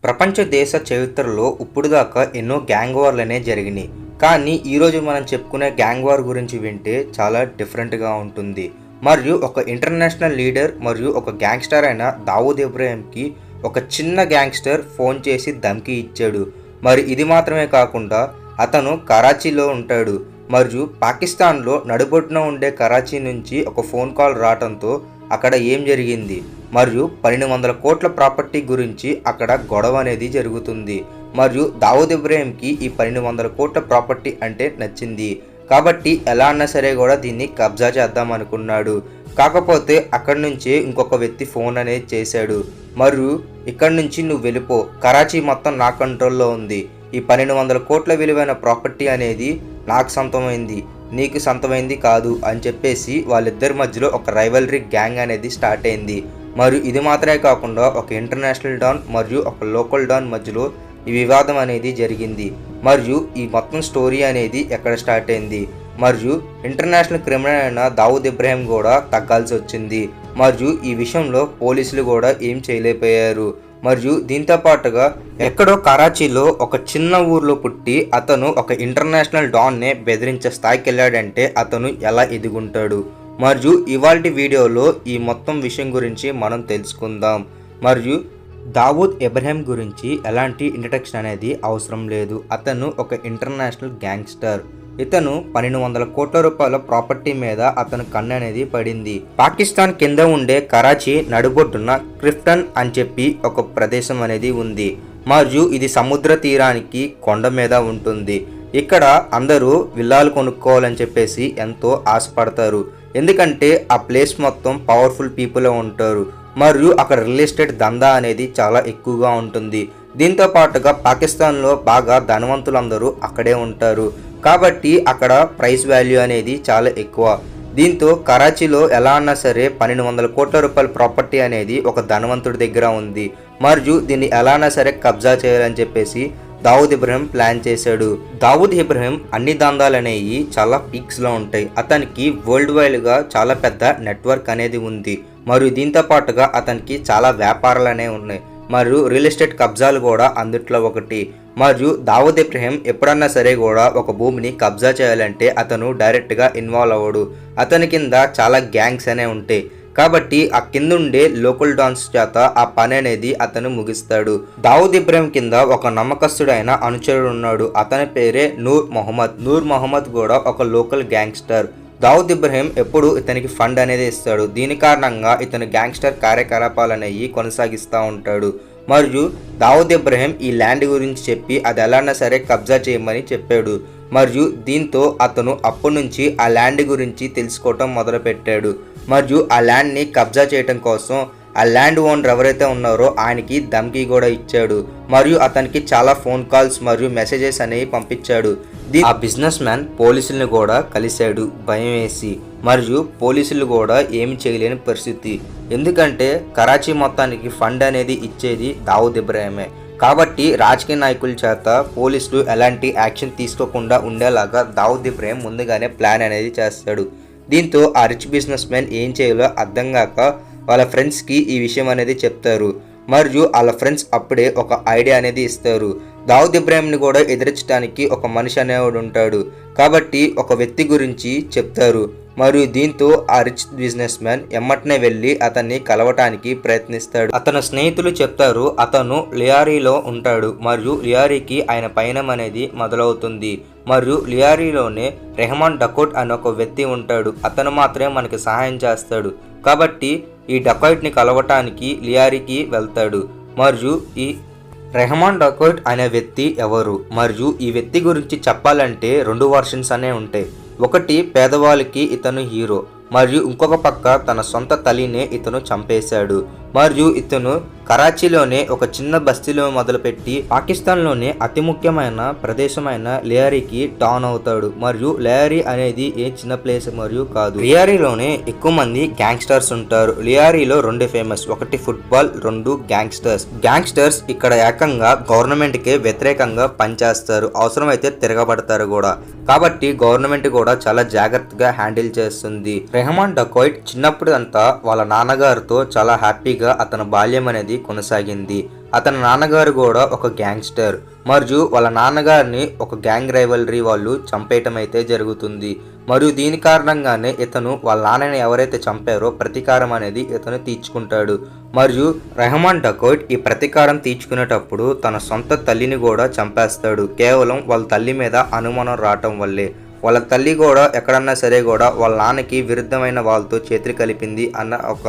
ప్రపంచ దేశ చరిత్రలో ఇప్పుడుదాకా ఎన్నో గ్యాంగ్ వార్లనే జరిగినాయి. కానీ ఈరోజు మనం చెప్పుకునే గ్యాంగ్ వార్ గురించి వింటే చాలా డిఫరెంట్గా ఉంటుంది. మరియు ఒక ఇంటర్నేషనల్ లీడర్ మరియు ఒక గ్యాంగ్స్టర్ అయిన దావూద్ ఇబ్రాహింకి ఒక చిన్న గ్యాంగ్స్టర్ ఫోన్ చేసి ధమ్కి ఇచ్చాడు. మరి ఇది మాత్రమే కాకుండా అతను కరాచీలో ఉంటాడు. మరియు పాకిస్తాన్లో నడుబొట్టున ఉండే కరాచీ నుంచి ఒక ఫోన్ కాల్ రావడంతో అక్కడ ఏం జరిగింది మరియు 1200 కోట్ల ప్రాపర్టీ గురించి అక్కడ గొడవ అనేది జరుగుతుంది. మరియు దావూద్ ఇబ్రాహింకి ఈ 1200 కోట్ల ప్రాపర్టీ అంటే నచ్చింది కాబట్టి ఎలా అన్నా సరే కూడా దీన్ని కబ్జా చేద్దాం అనుకున్నాడు. కాకపోతే అక్కడి నుంచే ఇంకొక వ్యక్తి ఫోన్ అనేది చేశాడు. మరియు ఇక్కడి నుంచి నువ్వు వెళ్ళిపో, కరాచీ మొత్తం నా కంట్రోల్లో ఉంది, ఈ 1200 కోట్ల విలువైన ప్రాపర్టీ అనేది నాకు సొంతమైంది, నీకు సొంతమైంది కాదు అని చెప్పేసి వాళ్ళిద్దరి మధ్యలో ఒక రైవలరీ గ్యాంగ్ అనేది స్టార్ట్ అయింది. మరియు ఇది మాత్రమే కాకుండా ఒక ఇంటర్నేషనల్ డాన్ మరియు ఒక లోకల్ డాన్ మధ్యలో ఈ వివాదం అనేది జరిగింది. మరియు ఈ మొత్తం స్టోరీ అనేది ఎక్కడ స్టార్ట్ అయింది మరియు ఇంటర్నేషనల్ క్రిమినల్ అయిన దావూద్ ఇబ్రాహిం కూడా తగ్గాల్సి వచ్చింది. మరియు ఈ విషయంలో పోలీసులు కూడా ఏం చేయలేకపోయారు. మరియు దీంతో పాటుగా ఎక్కడో కరాచీలో ఒక చిన్న ఊర్లో పుట్టి అతను ఒక ఇంటర్నేషనల్ డాన్నే బెదిరించే స్థాయికి వెళ్ళాడంటే అతను ఎలా ఎదుగుంటాడు. మరియు ఇవాల్టి వీడియోలో ఈ మొత్తం విషయం గురించి మనం తెలుసుకుందాం. మరియు దావూద్ ఇబ్రాహిం గురించి ఎలాంటి ఇంట్రడక్షన్ అనేది అవసరం లేదు. అతను ఒక ఇంటర్నేషనల్ గ్యాంగ్స్టర్. ఇతను 1200 కోట్ల రూపాయల ప్రాపర్టీ మీద అతను కన్ను అనేది పడింది. పాకిస్తాన్ కింద ఉండే కరాచీ నడుబొడ్డున క్రిఫ్టన్ అని చెప్పి ఒక ప్రదేశం అనేది ఉంది. మరియు ఇది సముద్ర తీరానికి కొండ మీద ఉంటుంది. ఇక్కడ అందరూ విల్లాలు కొనుక్కోవాలని చెప్పేసి ఎంతో ఆశపడతారు. ఎందుకంటే ఆ ప్లేస్ మొత్తం పవర్ఫుల్ పీపుల్ ఉంటారు. మరియు అక్కడ రియల్ ఎస్టేట్ దందా అనేది చాలా ఎక్కువగా ఉంటుంది. దీంతో పాటుగా పాకిస్తాన్లో బాగా ధనవంతులందరూ అక్కడే ఉంటారు కాబట్టి అక్కడ ప్రైస్ వాల్యూ అనేది చాలా ఎక్కువ. దీంతో కరాచీలో ఎలా అన్నా సరే 1200 కోట్ల రూపాయల ప్రాపర్టీ అనేది ఒక ధనవంతుడి దగ్గర ఉంది. మరియు దీన్ని ఎలా అన్నా సరే కబ్జా చేయాలని చెప్పేసి దావూద్ ఇబ్రాహిం ప్లాన్ చేశాడు. దావూద్ ఇబ్రాహిం అన్ని దందాలు అనేవి చాలా పీక్స్లో ఉంటాయి. అతనికి వరల్డ్ వైడ్గా చాలా పెద్ద నెట్వర్క్ అనేది ఉంది. మరియు దీంతో పాటుగా అతనికి చాలా వ్యాపారాలు అనేవి ఉన్నాయి. మరియు రియల్ ఎస్టేట్ కబ్జాలు కూడా అందుట్లో ఒకటి. మరియు దావూద్ ఇబ్రాహిం ఎప్పుడన్నా సరే కూడా ఒక భూమిని కబ్జా చేయాలంటే అతను డైరెక్ట్గా ఇన్వాల్వ్ అవ్వడు. అతని కింద చాలా గ్యాంగ్స్ అనేవి ఉంటాయి కాబట్టి ఆ కింద ఉండే లోకల్ డాన్స్ చేత ఆ పని అనేది అతను ముగిస్తాడు. దావూద్ ఇబ్రాహిం కింద ఒక నమ్మకస్తుడైన అనుచరుడు ఉన్నాడు. అతని పేరే నూర్ మొహమ్మద్. నూర్ మొహమ్మద్ కూడా ఒక లోకల్ గ్యాంగ్స్టర్. దావూద్ ఇబ్రాహిం ఎప్పుడు ఇతనికి ఫండ్ అనేది ఇస్తాడు. దీని కారణంగా ఇతను గ్యాంగ్స్టర్ కార్యకలాపాలు అనేవి కొనసాగిస్తూ ఉంటాడు. మరియు దావూద్ ఇబ్రాహిం ఈ ల్యాండ్ గురించి చెప్పి అది ఎలాన్నా సరే కబ్జా చేయమని చెప్పాడు. మరియు దీంతో అతను అప్పటి నుంచి ఆ ల్యాండ్ గురించి తెలుసుకోవటం మొదలుపెట్టాడు. మరియు ఆ ల్యాండ్ని కబ్జా చేయటం కోసం ఆ ల్యాండ్ ఓనర్ ఎవరైతే ఉన్నారో ఆయనకి ధమ్కీ కూడా ఇచ్చాడు. మరియు అతనికి చాలా ఫోన్ కాల్స్ మరియు మెసేజెస్ అనేవి పంపించాడు. ఆ బిజినెస్ మ్యాన్ పోలీసులను కూడా కలిశాడు భయం వేసి. మరియు పోలీసులు కూడా ఏమి చేయలేని పరిస్థితి. ఎందుకంటే కరాచీ మొత్తానికి ఫండ్ అనేది ఇచ్చేది దావూద్ ఇబ్రాహిమే. కాబట్టి రాజకీయ నాయకుల చేత పోలీసులు ఎలాంటి యాక్షన్ తీసుకోకుండా ఉండేలాగా దావూద్ ఇబ్రాహిం ముందుగానే ప్లాన్ అనేది చేస్తాడు. దీంతో ఆ రిచ్ బిజినెస్ మ్యాన్ ఏం చేయాలో అర్థం కాక వాళ్ళ ఫ్రెండ్స్కి ఈ విషయం అనేది చెప్తారు. మరియు వాళ్ళ ఫ్రెండ్స్ అప్పుడే ఒక ఐడియా అనేది ఇస్తారు. దావూద్ ఇబ్రాహింని కూడా ఎదిరించడానికి ఒక మనిషి అనేవాడు ఉంటాడు కాబట్టి ఒక వ్యక్తి గురించి చెప్తారు. మరియు దీంతో ఆ రిచ్ బిజినెస్ మ్యాన్ ఎమ్మటనే వెళ్ళి అతన్ని కలవటానికి ప్రయత్నిస్తాడు. అతని స్నేహితులు చెప్తారు అతను లియారీలో ఉంటాడు మరియు లియారీకి ఆయన పయనం అనేది మొదలవుతుంది. మరియు లియారీలోనే రెహమాన్ డకోట్ అనే ఒక వ్యక్తి ఉంటాడు. అతను మాత్రమే మనకి సహాయం చేస్తాడు కాబట్టి ఈ డకాయిట్ని కలవటానికి లియారీకి వెళ్తాడు. మరియు ఈ రెహమాన్ డకోట్ అనే వ్యక్తి ఎవరు మరియు ఈ వ్యక్తి గురించి చెప్పాలంటే 2 వర్షన్స్ అనే ఉంటాయి. ఒకటి పేదవాళ్ళకి ఇతను హీరో మరియు ఇంకొక పక్క తన సొంత తల్లినే ఇతను చంపేశాడు. మరియు ఇతను కరాచీలోనే ఒక చిన్న బస్తీలో మొదలుపెట్టి పాకిస్తాన్లోనే అతి ముఖ్యమైన ప్రదేశమైన లియారీకి డాన్ అవుతాడు. మరియు లియారీ అనేది ఏ చిన్న ప్లేస్ మరియు కాదు. లియారీలోనే ఎక్కువ మంది గ్యాంగ్స్టర్స్ ఉంటారు. లియారీలో 2 ఫేమస్, ఒకటి ఫుట్బాల్, 2 గ్యాంగ్స్టర్స్. గ్యాంగ్స్టర్స్ ఇక్కడ ఏకంగా గవర్నమెంట్కే వ్యతిరేకంగా పనిచేస్తారు, అవసరమైతే తిరగబడతారు కూడా. కాబట్టి గవర్నమెంట్ కూడా చాలా జాగ్రత్తగా హ్యాండిల్ చేస్తుంది. రెహమాన్ డకాయిట్ చిన్నప్పుడు అంతా వాళ్ళ నాన్నగారితో చాలా హ్యాపీగా హ్యాపీగా అతని బాల్యం అనేది కొనసాగింది. అతని నాన్నగారు కూడా ఒక గ్యాంగ్స్టర్ మరియు వాళ్ళ నాన్నగారిని ఒక గ్యాంగ్ రైవలరీ వాళ్ళు చంపేయటం అయితే జరుగుతుంది. మరియు దీని కారణంగానే ఇతను వాళ్ళ నాన్నని ఎవరైతే చంపారో ప్రతీకారం అనేది ఇతను తీర్చుకుంటాడు. మరియు రెహమాన్ డకోయిట్ ఈ ప్రతీకారం తీర్చుకునేటప్పుడు తన సొంత తల్లిని కూడా చంపేస్తాడు. కేవలం వాళ్ళ తల్లి మీద అనుమానం రావటం వల్లే. వాళ్ళ తల్లి కూడా ఎక్కడన్నా సరే కూడా వాళ్ళ నాన్నకి విరుద్ధమైన వాళ్ళతో చేతులు కలిపింది అన్న ఒక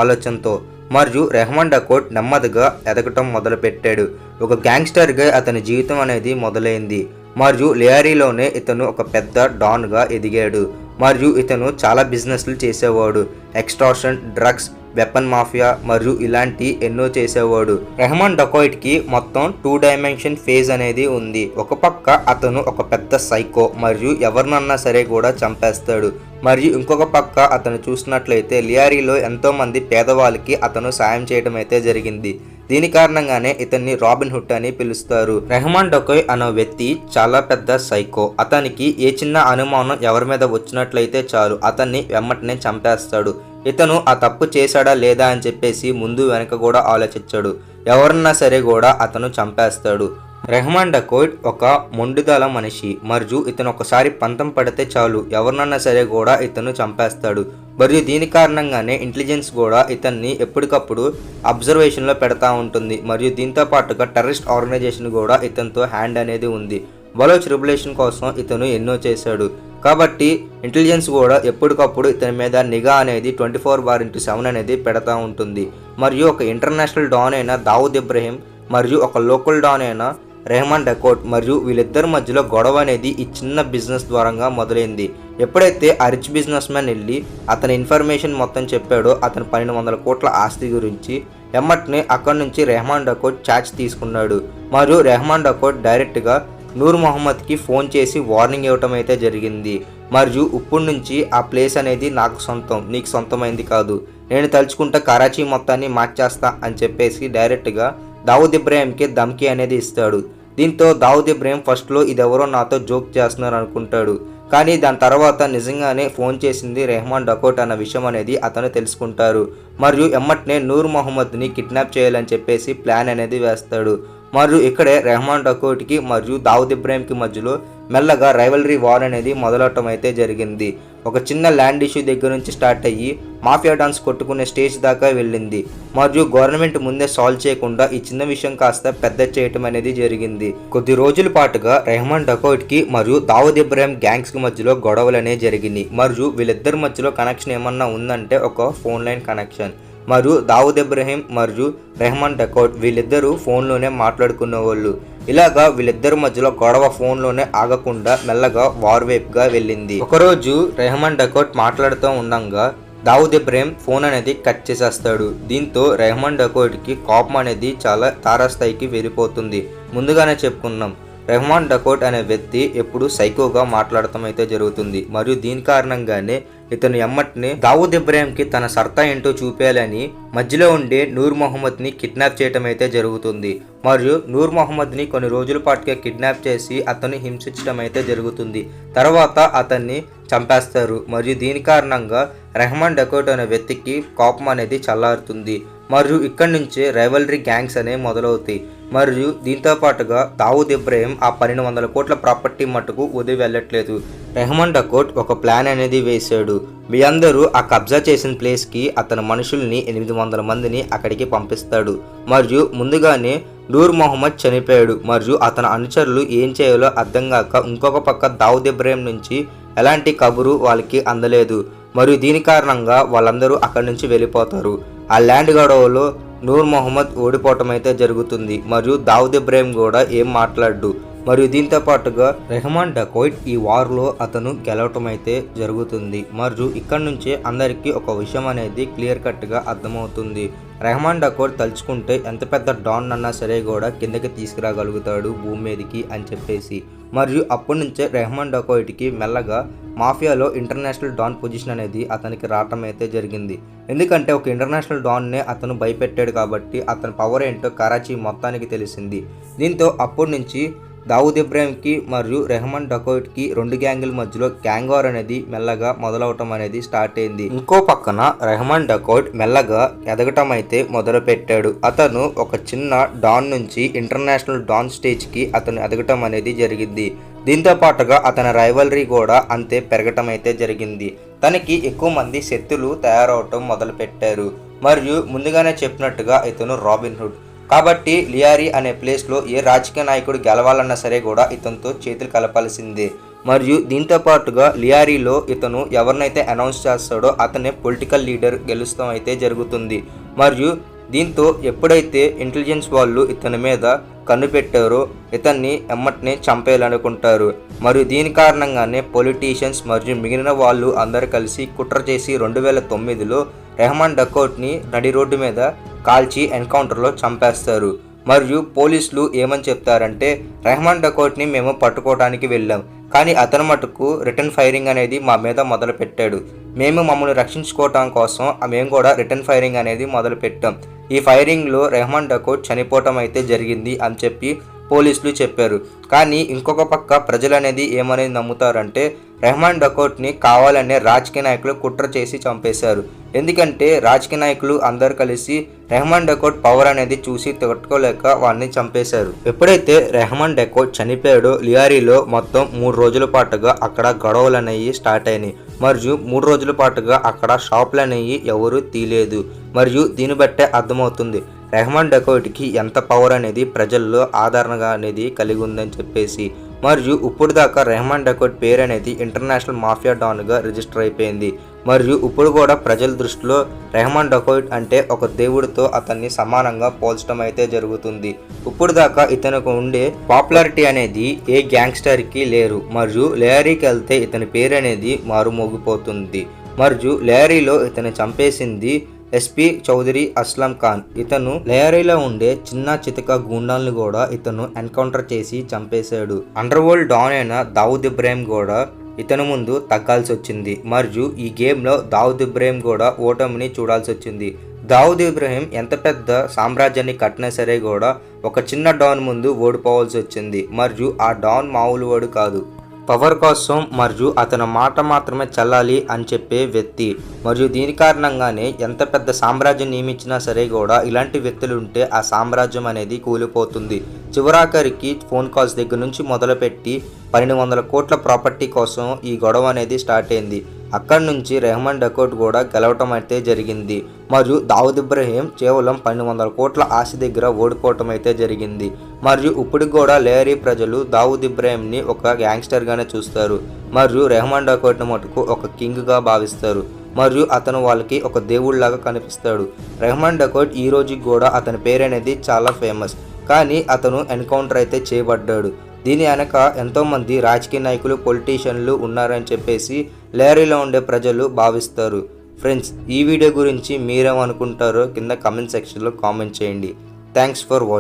ఆలోచనతో. మరియు రెహమాన్ డకోయిట్ నెమ్మదిగా ఎదగటం మొదలుపెట్టాడు. ఒక గ్యాంగ్స్టర్గా అతని జీవితం అనేది మొదలైంది. మరియు లియారీలోనే ఇతను ఒక పెద్ద డాన్గా ఎదిగాడు. మరియు ఇతను చాలా బిజినెస్లు చేసేవాడు. ఎక్స్టార్షన్, డ్రగ్స్, వెపన్ మాఫియా మరియు ఇలాంటి ఎన్నో చేసేవాడు. రెహమాన్ డకోయిట్కి మొత్తం 2 డైమెన్షన్ ఫేజ్ అనేది ఉంది. ఒక పక్క అతను ఒక పెద్ద సైకో మరియు ఎవరినన్నా సరే కూడా చంపేస్తాడు. మరియు ఇంకొక పక్క అతను చూసినట్లయితే లియారీలో ఎంతోమంది పేదవాళ్ళకి అతను సాయం చేయడం అయితే జరిగింది. దీని కారణంగానే ఇతన్ని రాబిన్ హుడ్ అని పిలుస్తారు. రెహమాన్ డకోయిట్ అనే వ్యక్తి చాలా పెద్ద సైకో. అతనికి ఏ చిన్న అనుమానం ఎవరి మీద వచ్చినట్లయితే చాలు అతన్ని వెమ్మటనే చంపేస్తాడు. ఇతను ఆ తప్పు చేశాడా లేదా అని చెప్పేసి ముందు వెనక కూడా ఆలోచించాడు. ఎవరన్నా సరే కూడా అతను చంపేస్తాడు. రెహమాన్ డకోయిట్ ఒక మొండిదల మనిషి మరియు ఇతను ఒకసారి పంతం పడితే చాలు ఎవరినన్నా సరే కూడా ఇతను చంపేస్తాడు. మరియు దీని కారణంగానే ఇంటెలిజెన్స్ కూడా ఇతన్ని ఎప్పటికప్పుడు అబ్జర్వేషన్లో పెడతా ఉంటుంది. మరియు దీంతో పాటుగా టెర్రరిస్ట్ ఆర్గనైజేషన్ కూడా ఇతనితో హ్యాండ్ అనేది ఉంది. బలోచ్ రెవల్యూషన్ కోసం ఇతను ఎన్నో చేశాడు. కాబట్టి ఇంటెలిజెన్స్ కూడా ఎప్పటికప్పుడు ఇతని మీద నిఘా అనేది 24/7 అనేది పెడతా ఉంటుంది. మరియు ఒక ఇంటర్నేషనల్ డాన్ అయిన దావుద్ ఇబ్రహీం మరియు ఒక లోకల్ డాన్ అయిన రెహమాన్ డకోయిట్ మరియు వీళ్ళిద్దరి మధ్యలో గొడవ అనేది ఈ చిన్న బిజినెస్ ద్వారంగా మొదలైంది. ఎప్పుడైతే ఆ రిచ్ బిజినెస్ మ్యాన్ వెళ్ళి అతని ఇన్ఫర్మేషన్ మొత్తం చెప్పాడో అతని 1200 కోట్ల ఆస్తి గురించి, ఎమ్మటనే అక్కడి నుంచి రెహమాన్ డకోయిట్ ఛార్జ్ తీసుకున్నాడు. మరియు రెహమాన్ డకోయిట్ డైరెక్ట్గా నూర్ మొహమ్మద్కి ఫోన్ చేసి వార్నింగ్ ఇవ్వటం అయితే జరిగింది. మరియు ఇప్పటి నుంచి ఆ ప్లేస్ అనేది నాకు సొంతం, నీకు సొంతమైంది కాదు, నేను తలుచుకుంటే కరాచీ మొత్తాన్ని మార్చేస్తా అని చెప్పేసి డైరెక్ట్గా దావుద్ ఇబ్రహీంకి ధమ్కీ అనేది ఇస్తాడు. దీంతో దావుద్ ఇబ్రహీం ఫస్ట్లో ఇదెవరో నాతో జోక్ చేస్తున్నారు అనుకుంటాడు. కానీ దాని తర్వాత నిజంగానే ఫోన్ చేసింది రెహమాన్ డకోయిట్ అన్న విషయం అనేది అతను తెలుసుకుంటారు. మరియు ఎమ్మటనే నూర్ మొహమ్మద్ని కిడ్నాప్ చేయాలని చెప్పేసి ప్లాన్ అనేది వేస్తాడు. మరియు ఇక్కడే రెహమాన్ డకోయిట్కి మరియు దావుద్ ఇబ్రహీంకి మధ్యలో మెల్లగా రైవలరీ వార్ అనేది మొదలవటం అయితే జరిగింది. ఒక చిన్న ల్యాండ్ ఇష్యూ దగ్గర నుంచి స్టార్ట్ అయ్యి మాఫియా డాన్స్ కొట్టుకునే స్టేజ్ దాకా వెళ్ళింది. మరియు గవర్నమెంట్ ముందే సాల్వ్ చేయకుండా ఈ చిన్న విషయం కాస్త పెద్ద చేయటం అనేది జరిగింది. కొద్ది రోజుల పాటుగా రెహమాన్ డకోయిట్కి మరియు దావుద్ ఇబ్రహీం గ్యాంగ్స్కి మధ్యలో గొడవలు అనేవి జరిగింది. మరియు వీళ్ళిద్దరి మధ్యలో కనెక్షన్ ఏమన్నా ఉందంటే ఒక ఫోన్ లైన్ కనెక్షన్. మరియు దావుద్ ఇబ్రహీం మరియు రెహమాన్ డకోయిట్ వీళ్ళిద్దరూ ఫోన్లోనే మాట్లాడుకునే వాళ్ళు. ఇలాగా వీళ్ళిద్దరి మధ్యలో గొడవ ఫోన్లోనే ఆగకుండా మెల్లగా వార్ వైపుగా వెళ్ళింది. ఒకరోజు రెహమాన్ డకోయిట్ మాట్లాడుతూ ఉండగా దావుద్ ఇబ్రహీం ఫోన్ అనేది కట్ చేసేస్తాడు. దీంతో రెహమాన్ డకోయిట్కి కోపం అనేది చాలా తారాస్థాయికి వెళ్ళిపోతుంది. ముందుగానే చెప్పుకున్నాం, రెహమాన్ డకోయిట్ అనే వ్యక్తి ఎప్పుడు సైకోగా మాట్లాడటం అయితే జరుగుతుంది. మరియు దీని కారణంగానే ఇతను ఎమ్మటిని దావుద్ ఇబ్రహీంకి తన సత్తా ఏంటో చూపేయాలని మధ్యలో ఉండే నూర్ మొహమ్మద్ని కిడ్నాప్ చేయటం అయితే జరుగుతుంది. మరియు నూర్ మొహమ్మద్ని కొన్ని రోజుల పాటుగా కిడ్నాప్ చేసి అతన్ని హింసించడం అయితే జరుగుతుంది. తర్వాత అతన్ని చంపేస్తారు. మరియు దీని కారణంగా రెహమాన్ డకోయిట్ అనే వ్యక్తికి కోపం అనేది చల్లారుతుంది. మరియు ఇక్కడి నుంచే రైవలరీ గ్యాంగ్స్ అనేవి మొదలవుతాయి. మరియు దీంతో పాటుగా దావుద్ ఇబ్రహీం ఆ 1200 కోట్ల ప్రాపర్టీ మట్టుకు వదిలి వెళ్ళట్లేదు. రెహమాన్ డకోయిట్ ఒక ప్లాన్ అనేది వేశాడు. మీ అందరూ ఆ కబ్జా చేసిన ప్లేస్కి అతని మనుషుల్ని 800 మందిని అక్కడికి పంపిస్తాడు. మరియు ముందుగానే నూర్ మొహమ్మద్ చనిపోయాడు. మరియు అతని అనుచరులు ఏం చేయాలో అర్థం కాక ఇంకొక పక్క దావుద్ ఇబ్రహీం నుంచి ఎలాంటి కబురు వాళ్ళకి అందలేదు. మరియు దీని కారణంగా వాళ్ళందరూ అక్కడి నుంచి వెళ్ళిపోతారు. ఆ ల్యాండ్ గొడవలో నూర్ మొహమ్మద్ ఓడిపోవటం అయితే జరుగుతుంది. మరియు దావుద్ ఇబ్రహీం కూడా ఏం మాట్లాడు. మరియు దీంతో పాటుగా రెహమాన్ డకోయిట్ ఈ వార్లో అతను గెలవటం అయితే జరుగుతుంది. మరియు ఇక్కడి నుంచే అందరికీ ఒక విషయం అనేది క్లియర్ కట్గా అర్థమవుతుంది. రెహమాన్ డకోయిట్ తలుచుకుంటే ఎంత పెద్ద డాన్ అన్నా సరే కూడా కిందకి తీసుకురాగలుగుతాడు భూమి మీదకి అని చెప్పేసి. మరియు అప్పటి నుంచే రెహమాన్ డకోయిట్కి మెల్లగా మాఫియాలో ఇంటర్నేషనల్ డాన్ పొజిషన్ అనేది అతనికి రావటం అయితే జరిగింది. ఎందుకంటే ఒక ఇంటర్నేషనల్ డాన్నే అతను భయపెట్టాడు కాబట్టి అతని పవర్ ఏంటో కరాచీ మొత్తానికి తెలిసింది. దీంతో అప్పటి నుంచి దావుద్ ఇబ్రాహింకి మరియు రెహమాన్ డకౌట్కి 2 గ్యాంగుల మధ్యలో గ్యాంగ్ వార్ అనేది మెల్లగా మొదలవటం అనేది స్టార్ట్ అయింది. ఇంకో పక్కన రెహమాన్ డకౌట్ మెల్లగా ఎదగటం అయితే మొదలు పెట్టాడు. అతను ఒక చిన్న డాన్ నుంచి ఇంటర్నేషనల్ డాన్ స్టేజ్కి అతను ఎదగటం అనేది జరిగింది. దీంతో పాటుగా అతని రైవలరీ కూడా అంతే పెరగటం అయితే జరిగింది. తనకి ఎక్కువ మంది శత్రులు తయారవటం మొదలు పెట్టారు. మరియు ముందుగానే చెప్పినట్టుగా ఇతను రాబిన్ హుడ్ కాబట్టి లియారీ అనే ప్లేస్లో ఏ రాజకీయ నాయకుడు గెలవాలన్నా సరే కూడా ఇతనితో చేతులు కలపాల్సిందే. మరియు దీంతో పాటుగా లియారీలో ఇతను ఎవరినైతే అనౌన్స్ చేస్తాడో అతనే పొలిటికల్ లీడర్ గెలుస్తాం అయితే జరుగుతుంది. మరియు దీంతో ఎప్పుడైతే ఇంటెలిజెన్స్ వాళ్ళు ఇతని మీద కన్ను పెట్టారో ఇతన్ని ఎమ్మటనే చంపేయాలనుకుంటారు. మరియు దీని కారణంగానే పొలిటీషియన్స్ మరియు మిగిలిన వాళ్ళు అందరు కలిసి కుట్ర చేసి 2009లో రెహమాన్ డకౌట్ని నడి రోడ్డు మీద కాల్చి ఎన్కౌంటర్లో చంపేస్తారు. మరియు పోలీసులు ఏమని చెప్తారంటే రెహమాన్ డకౌట్ని మేము పట్టుకోవడానికి వెళ్ళాం, కానీ అతను మటుకు రిటర్న్ ఫైరింగ్ అనేది మా మీద మొదలు పెట్టాడు. మేము మమ్మల్ని రక్షించుకోవటం కోసం మేము కూడా రిటర్న్ ఫైరింగ్ అనేది మొదలు పెట్టాం. ఈ ఫైరింగ్లో రెహమాన్ డకౌట్ చనిపోవటం అయితే జరిగింది అని చెప్పి పోలీసులు చెప్పారు. కానీ ఇంకొక పక్క ప్రజలు అనేది ఏమనేది నమ్ముతారంటే రెహమాన్ డకౌట్ని కావాలనే రాజకీయ నాయకులు కుట్ర చేసి చంపేశారు. ఎందుకంటే రాజకీయ నాయకులు అందరు కలిసి రెహమాన్ డకౌట్ పవర్ అనేది చూసి తట్టుకోలేక వాడిని చంపేశారు. ఎప్పుడైతే రెహమాన్ డకౌట్ చనిపోయాడో లియారీలో మొత్తం 3 రోజుల పాటుగా అక్కడ గొడవలు అనేవి స్టార్ట్ అయినాయి. మరియు 3 రోజుల పాటుగా అక్కడ షాపులు అనేవి ఎవరు తీయలేదు. మరియు దీన్ని బట్టే అర్థమవుతుంది రెహమాన్ డకౌట్కి ఎంత పవర్ అనేది ప్రజల్లో ఆదరణగా అనేది కలిగి ఉందని చెప్పేసి. మరియు ఇప్పుడు దాకా రెహమాన్ డకౌట్ పేరు అనేది ఇంటర్నేషనల్ మాఫియా డాన్గా రిజిస్టర్ అయిపోయింది. మరియు ఇప్పుడు కూడా ప్రజల దృష్టిలో రెహమాన్ డకౌట్ అంటే ఒక దేవుడితో అతన్ని సమానంగా పోల్చడం అయితే జరుగుతుంది. ఇప్పుడు దాకా ఇతనికి ఉండే పాపులారిటీ అనేది ఏ గ్యాంగ్స్టర్కి లేరు. మరియు లియారీకి వెళ్తే ఇతని పేరు అనేది మారుమోగిపోతుంది. మరియు లియారీలో ఇతను చంపేసింది ఎస్పీ చౌదరి అస్లం ఖాన్. ఇతను లియారీలో ఉండే చిన్న చితక గూండాలను కూడా ఇతను ఎన్కౌంటర్ చేసి చంపేశాడు. అండర్ వరల్డ్ డాన్ అయిన దావుద్ ఇబ్రాహిం కూడా ఇతను ముందు తగ్గాల్సి వచ్చింది. మరియు ఈ గేమ్లో దావుద్ ఇబ్రాహిం కూడా ఓటమిని చూడాల్సి వచ్చింది. దావుద్ ఇబ్రాహిం ఎంత పెద్ద సామ్రాజ్యాన్ని కట్టినా సరే కూడా ఒక చిన్న డాన్ ముందు ఓడిపోవాల్సి వచ్చింది. మరియు ఆ డాన్ మామూలు వాడు కాదు. పవర్ కోసం మరియు అతని మాట మాత్రమే చెల్లాలి అని చెప్పే వ్యక్తి. మరియు దీని కారణంగానే ఎంత పెద్ద సామ్రాజ్యం నియమించినా సరే కూడా ఇలాంటి వ్యక్తులు ఉంటే ఆ సామ్రాజ్యం అనేది కూలిపోతుంది. చివరాఖరికి ఫోన్ కాల్స్ దగ్గర నుంచి మొదలుపెట్టి 1200 కోట్ల ప్రాపర్టీ కోసం ఈ గొడవ అనేది స్టార్ట్ అయింది. అక్కడి నుంచి రెహమాన్ డకౌట్ కూడా గెలవటం అయితే జరిగింది. మరియు దావుద్ ఇబ్రాహిం కేవలం 1200 కోట్ల ఆశ దగ్గర ఓడిపోవటం అయితే జరిగింది. మరియు ఇప్పుడు కూడా లియారీ ప్రజలు దావుద్ ఇబ్రాహింని ఒక గ్యాంగ్స్టర్గానే చూస్తారు. మరియు రెహమాన్ డకౌట్ని మటుకు ఒక కింగ్గా భావిస్తారు. మరియు అతను వాళ్ళకి ఒక దేవుళ్లాగా కనిపిస్తాడు. రెహమాన్ డకౌట్ ఈ రోజుకి కూడా అతని పేరు అనేది చాలా ఫేమస్. కానీ అతను ఎన్కౌంటర్ అయితే చేయబడ్డాడు. దీని వెనక ఎంతోమంది రాజకీయ నాయకులు పొలిటీషియన్లు ఉన్నారని చెప్పేసి లియారీలో ఉండే ప్రజలు భావిస్తారు. ఫ్రెండ్స్, ఈ వీడియో గురించి మీరేమనుకుంటారో కింద కామెంట్ సెక్షన్లో కామెంట్ చేయండి. Thanks for watching.